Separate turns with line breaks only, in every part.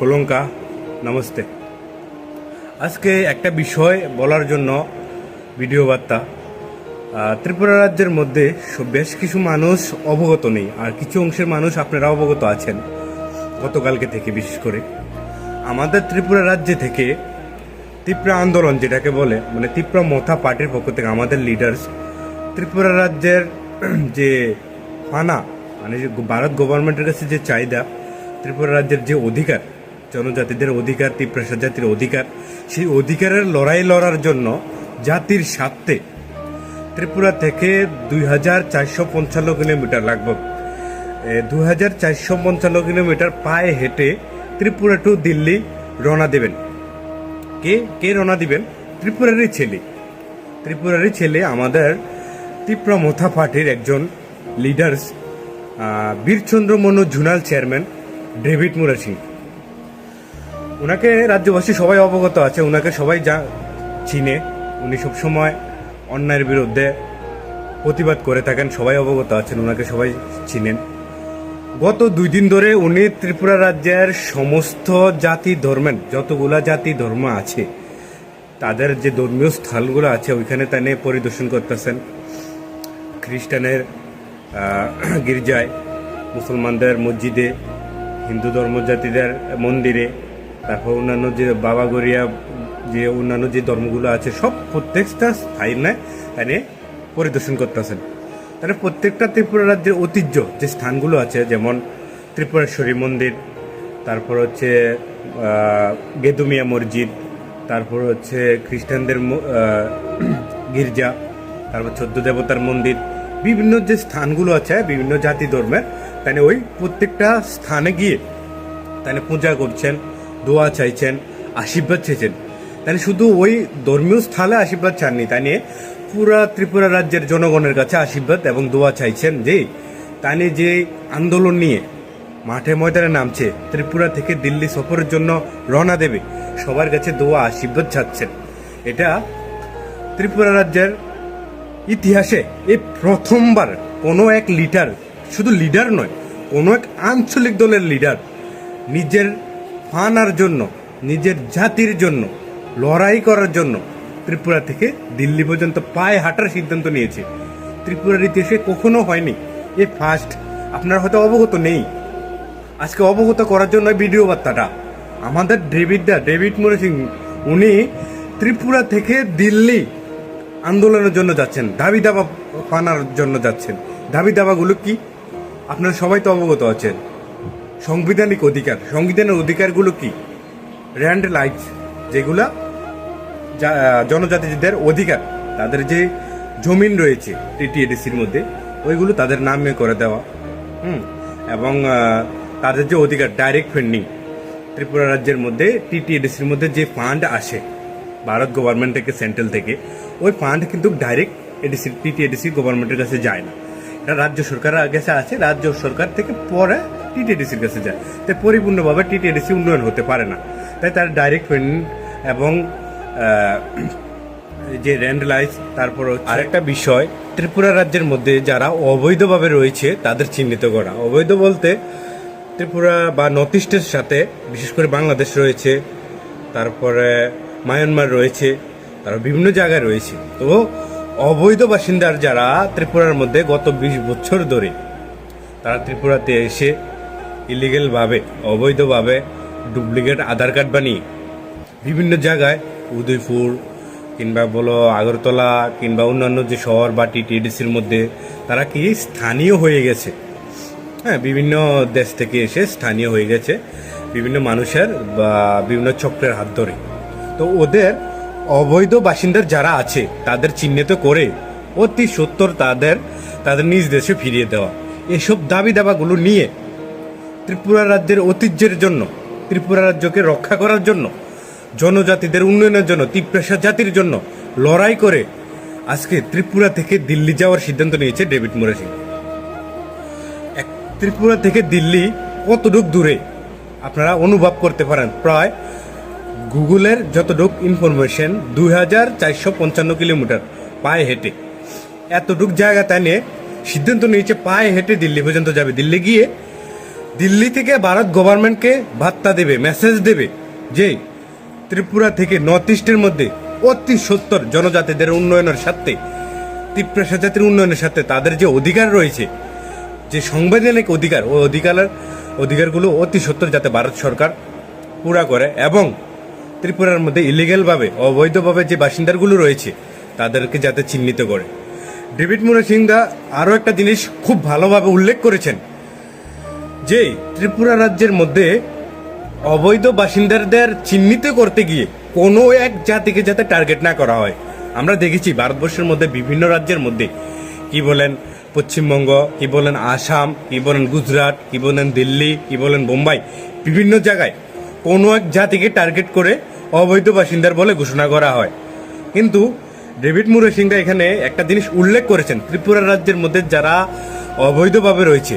কলঙ্কা নমস্তে। আজকে একটা বিষয় বলার জন্য ভিডিও বার্তা। ত্রিপুরা রাজ্যের মধ্যে বেশ কিছু মানুষ অবগত নেই, আর কিছু অংশের মানুষ আপনারা অবগত আছেন। গতকালকে থেকে বিশেষ করে আমাদের ত্রিপুরা রাজ্যে থেকে ত্রিপুরা আন্দোলন যেটাকে বলে, মানে ত্রিপুরা মথা পার্টির পক্ষ থেকে আমাদের লিডার্স ত্রিপুরা রাজ্যের যে ফানা, মানে ভারত গভর্নমেন্টের কাছে যে চাহিদা, ত্রিপুরা রাজ্যের যে অধিকার, জনজাতিদের অধিকার, ত্রিপুরা জাতির অধিকার, সেই অধিকারের লড়াই লড়ার জন্য জাতির স্বার্থে ত্রিপুরা থেকে 2455 কিলোমিটার, লাগভগ 2455 কিলোমিটার পায়ে হেঁটে ত্রিপুরা টু দিল্লি রওনা দেবেন। কে রওনা দিবেন? ত্রিপুরারই ছেলে আমাদের ত্রিপুরা মথা পার্টির একজন leaders, Birchandra Manu zonal chairman David Murasing. ওনাকে রাজ্যবাসী সবাই অবগত আছে, ওনাকে সবাই চিনে। উনি সবসময় অন্যায়ের বিরুদ্ধে প্রতিবাদ করে থাকেন, সবাই অবগত আছেন, ওনাকে সবাই চিনেন। গত 2 দিন ধরে উনি ত্রিপুরা রাজ্যের সমস্ত জাতি ধর্মের, যতগুলা জাতি ধর্ম আছে তাদের যে ধর্মীয় স্থলগুলো আছে ওইখানে তাই পরিদর্শন করতেছেন। খ্রিস্টানের গির্জায়, মুসলমানদের মসজিদে, হিন্দু ধর্মজাতিদের মন্দিরে, তারপর অন্যান্য যে বাবা গড়িয়া যে অন্যান্য যে ধর্মগুলো আছে সব প্রত্যেকটা স্থানে তাই পরিদর্শন করতেছেন। তাহলে প্রত্যেকটা ত্রিপুরা রাজ্যের ঐতিহ্য যে স্থানগুলো আছে, যেমন ত্রিপুরেশ্বরী মন্দির, তারপর হচ্ছে গেদুমিয়া মসজিদ, তারপর হচ্ছে খ্রিস্টানদের গির্জা, তারপর 14 দেবতার মন্দির, বিভিন্ন যে স্থানগুলো আছে বিভিন্ন জাতি ধর্মের, তাই ওই প্রত্যেকটা স্থানে গিয়ে তাই পূজা করছেন, দোয়া চাইছেন, আশীর্বাদ চাইছেন। তাই শুধু ওই ধর্মীয় স্থলে আশীর্বাদ চাননি, তাই নিয়ে পুরা ত্রিপুরা রাজ্যের জনগণের কাছে আশীর্বাদ এবং দোয়া চাইছেন যে তাই যে আন্দোলন নিয়ে মাঠে ময়দানে নামছে, ত্রিপুরা থেকে দিল্লি সফরের জন্য রওনা দেবে, সবার কাছে দোয়া আশীর্বাদ চাচ্ছেন। এটা ত্রিপুরা রাজ্যের ইতিহাসে এই প্রথমবার কোনো এক লিডার, শুধু লিডার নয়, কোনো এক আঞ্চলিক দলের লিডার নিজের ফানার জন্য, নিজের জাতির জন্য লড়াই করার জন্য ত্রিপুরা থেকে দিল্লি পর্যন্ত পায়ে হাঁটার সিদ্ধান্ত নিয়েছে। ত্রিপুরার ইতিহাসে কখনো হয়নি, এ ফার্স্ট। আপনারা হয়তো অবগত নেই, আজকে অবগত করার জন্য ভিডিও বার্তাটা। আমাদের ডেভিড মুরা সিং উনি ত্রিপুরা থেকে দিল্লি আন্দোলনের জন্য যাচ্ছেন, দাবি দাবা পানার জন্য যাচ্ছেন। দাবি দাবাগুলো কি আপনারা সবাই তো অবগত আছেন। সাংবিধানিক অধিকার, সংবিধানের অধিকারগুলো কি? ল্যান্ড রাইটস, যেগুলা জনজাতিদের অধিকার, তাদের যে জমিন রয়েছে টিটিএডিসির মধ্যে ওইগুলো তাদের নামে করে দেওয়া, এবং তাদের যে অধিকার ডাইরেক্ট ফান্ডিং, ত্রিপুরা রাজ্যের মধ্যে টিটিএডিসির মধ্যে যে ফান্ড আসে ভারত গভর্নমেন্ট থেকে, সেন্ট্রাল থেকে, ওই ফান্ড কিন্তু ডাইরেক্ট টিটিএডিসি গভর্নমেন্টের কাছে যায় না, এটা রাজ্য সরকারের কাছে আছে, রাজ্য সরকার থেকে পরে টিটিএডিসির কাছে যায়। তাই পরিপূর্ণভাবে টিটিএডিসি উন্নয়ন হতে পারে না, তাই তার ডাইরেক্ট ফান্ডিং এবং যে ল্যান্ড রাইটস। তারপর আরেকটা বিষয়, ত্রিপুরা রাজ্যের মধ্যে যারা অবৈধভাবে রয়েছে তাদের চিহ্নিত করা। অবৈধ বলতে ত্রিপুরা বা নর্থ ইস্টের সাথে বিশেষ করে বাংলাদেশ রয়েছে, তারপরে মায়ানমার রয়েছে, তারপর বিভিন্ন জায়গায় রয়েছে। তো অবৈধ বাসিন্দার যারা ত্রিপুরার মধ্যে গত 20 বছর ধরে তারা ত্রিপুরাতে এসে ইলিগেলভাবে, অবৈধভাবে ডুপ্লিকেট আধার কার্ড বানিয়ে বিভিন্ন জায়গায়, উদয়পুর কিংবা বলো আগরতলা কিংবা অন্যান্য যে শহর বা টিটিএডিসির মধ্যে তারা কি স্থানীয় হয়ে গেছে। হ্যাঁ, বিভিন্ন দেশ থেকে এসে স্থানীয় হয়ে গেছে বিভিন্ন মানুষের বা বিভিন্ন চক্রের হাত ধরে। তো ওদের অবৈধ বাসিন্দার যারা আছে তাদের চিহ্নিত করে অতি সত্বর তাদের নিজ দেশে ফিরিয়ে দেওয়া, এসব দাবি দাবাগুলো নিয়ে ত্রিপুরা রাজ্যের ঐতিহ্যের জন্য, ত্রিপুরা রাজ্যকে রক্ষা করার জন্য, জনজাতিদের উন্নয়নের জন্য, ত্রিপুরা জাতির জন্য লড়াই করে আজকে ত্রিপুরা থেকে দিল্লি যাওয়ার সিদ্ধান্ত নিয়েছে ডেভিড মুরা সিং। ত্রিপুরা থেকে দিল্লি কতটুক দূরে আপনারা অনুভব করতে পারেন। প্রায় গুগলের যতটুক ইনফরমেশন 2455 কিলোমিটার পায়ে হেঁটে, এতটুক জায়গা তাই নিয়ে সিদ্ধান্ত নিয়েছে পায়ে হেঁটে দিল্লি পর্যন্ত যাবে। দিল্লি গিয়ে দিল্লি থেকে ভারত গভর্নমেন্টকে বার্তা দেবে, মেসেজ দেবে যে ত্রিপুরা থেকে নর্থ ইস্টের মধ্যে অতি সত্তর জনজাতিদের উন্নয়নের সাথে, ত্রিপুরা জাতির উন্নয়নের সাথে তাদের যে অধিকার রয়েছে, যে সাংবিধানিক অধিকার, ওই অধিকারগুলো অতি সত্তর যাতে ভারত সরকার পুরা করে এবং ত্রিপুরার মধ্যে ইলিগেলভাবে, অবৈধভাবে যে বাসিন্দাগুলো রয়েছে তাদেরকে যাতে চিহ্নিত করে। ডেভিড মুরাসিংদা আরও একটা জিনিস খুব ভালোভাবে উল্লেখ করেছেন যে ত্রিপুরা রাজ্যের মধ্যে অবৈধ বাসিন্দাদের চিহ্নিত করতে গিয়ে কোনো এক জাতিকে যাতে টার্গেট না করা হয়। আমরা দেখেছি ভারতবর্ষের মধ্যে বিভিন্ন রাজ্যের মধ্যে, কি বলেন পশ্চিমবঙ্গ, কি বলেন আসাম, কি বলেন গুজরাট, কি বলেন দিল্লি, কি বলেন বোম্বাই, বিভিন্ন জায়গায় কোনো এক জাতিকে টার্গেট করে অবৈধ বাসিন্দার বলে ঘোষণা করা হয়। কিন্তু ডেভিড মুরাসিংহা এখানে একটা জিনিস উল্লেখ করেছেন, ত্রিপুরা রাজ্যের মধ্যে যারা অবৈধভাবে রয়েছে,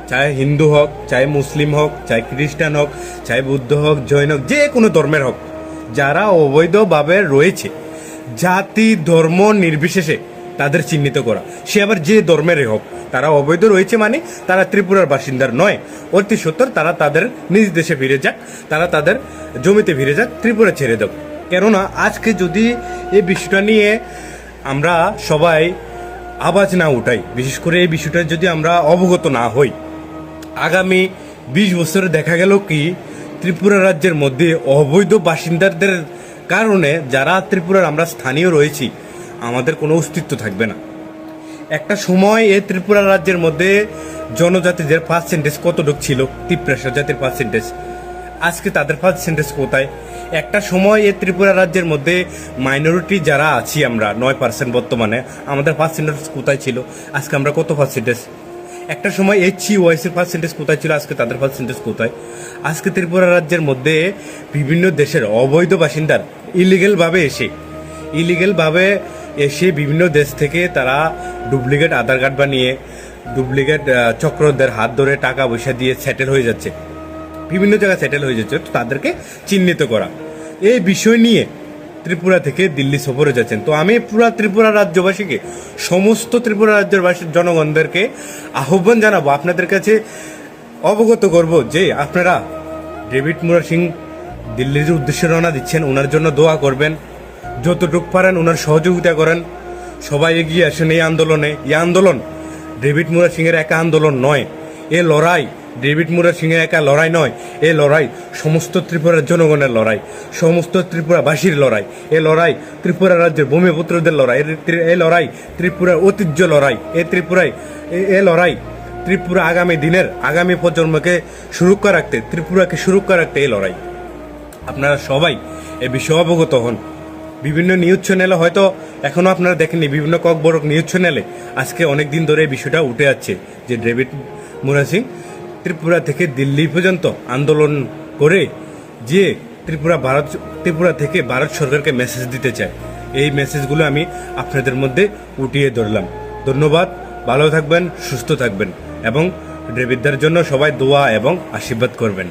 চাहे হিন্দু হোক, চাहे মুসলিম হোক, চাहे খ্রিস্টান হোক, চাहे বুদ্ধ হোক, জৈন হোক, যে কোনো ধর্মের হোক, যারা অবৈধভাবে রয়েছে জাতি ধর্ম নির্বিশেষে তাদের চিহ্নিত করা। সে আবার যে ধর্মেরই হোক, তারা অবৈধ রয়েছে মানে তারা ত্রিপুরার বাসিন্দার নয়। অতি সত্তর তারা তাদের নিজ দেশে ফিরে যাক, তারা তাদের জমিতে ফিরে যাক, ত্রিপুরা ছেড়ে দেব। কেননা আজকে যদি এই বিষয়টা নিয়ে আমরা সবাই আওয়াজ না উঠাই, বিশেষ করে এই বিষয়টা যদি আমরা অবগত না হই, আগামী 20 বছরে দেখা গেল কি ত্রিপুরা রাজ্যের মধ্যে অবৈধ বাসিন্দাদের কারণে যারা ত্রিপুরার আমরা স্থানীয় রয়েছি আমাদের কোনো অস্তিত্ব থাকবে না। একটা সময় এই ত্রিপুরা রাজ্যের মধ্যে জনজাতিদের পার্সেন্টেজ কতটুকু ছিল, ত্রিপুরা জাতির পার্সেন্টেজ, আজকে তাদের পার্সেন্টেজ কোথায়? একটা সময় এই ত্রিপুরা রাজ্যের মধ্যে মাইনরিটি যারা আছি আমরা 9% বর্তমানে, আমাদের পার্সেন্টেজ কোথায় ছিল, আজকে আমরা কত পার্সেন্টেজ? একটা সময় HCOIC-র পার্সেন্টেজ কোথায় ছিল, আজকে তাদের পার্সেন্টেজ কোথায়? আজকে ত্রিপুরা রাজ্যের মধ্যে বিভিন্ন দেশের অবৈধ বাসিন্দার ইলিগেলভাবে এসে বিভিন্ন দেশ থেকে তারা ডুপ্লিকেট আধার কার্ড বানিয়ে ডুপ্লিকেট চক্রদের হাত ধরে টাকা পয়সা দিয়ে সেটেল হয়ে যাচ্ছে, বিভিন্ন জায়গায় সেটেল হয়ে যাচ্ছে। তো তাদেরকে চিহ্নিত করা, এই বিষয় নিয়ে ত্রিপুরা থেকে দিল্লি সফরে যাচ্ছেন। তো আমি পুরা ত্রিপুরা রাজ্যবাসীকে, সমস্ত ত্রিপুরা রাজ্যের জনগণদেরকে আহ্বান জানাবো, আপনাদের কাছে অবগত করব যে আপনারা ডেভিড মুরাসিং দিল্লির উদ্দেশ্যে রওনা দিচ্ছেন, ওনার জন্য দোয়া করবেন, যতটুকু পারেন ওনার সহযোগিতা করেন, সবাই এগিয়ে আসেন এই আন্দোলনে। এই আন্দোলন ডেভিড মুরাসিংয়ের একা আন্দোলন নয়, এ লড়াই ডেভিড মুরাসিংয়ের একা লড়াই নয়, এ লড়াই সমস্ত ত্রিপুরার জনগণের লড়াই, সমস্ত ত্রিপুরাবাসীর লড়াই। এ লড়াই ত্রিপুরা রাজ্যের ভূমিপুত্রদের লড়াই, এ লড়াই ত্রিপুরার ঐতিহ্য লড়াই, এ লড়াই ত্রিপুরা আগামী প্রজন্মকে সুরক্ষা রাখতে, ত্রিপুরাকে সুরক্ষা রাখতে এই লড়াই। আপনারা সবাই এ বিষয়ে অবগত হন। বিভিন্ন নিউজ চ্যানেলে হয়তো এখনো আপনারা দেখেননি, বিভিন্ন বড় নিউজ চ্যানেলে আজকে অনেক দিন ধরে এই বিষয়টা উঠে যাচ্ছে যে ডেভিড মুরাসিং ত্রিপুরা থেকে দিল্লি পর্যন্ত আন্দোলন করে যে ত্রিপুরা থেকে ভারত সরকারকে মেসেজ দিতে চায়। এই মেসেজগুলো আমি আপনাদের মধ্যে উঠিয়ে ধরলাম। ধন্যবাদ, ভালো থাকবেন, সুস্থ থাকবেন এবং ডেভিডদার জন্য সবাই দোয়া এবং আশীর্বাদ করবেন।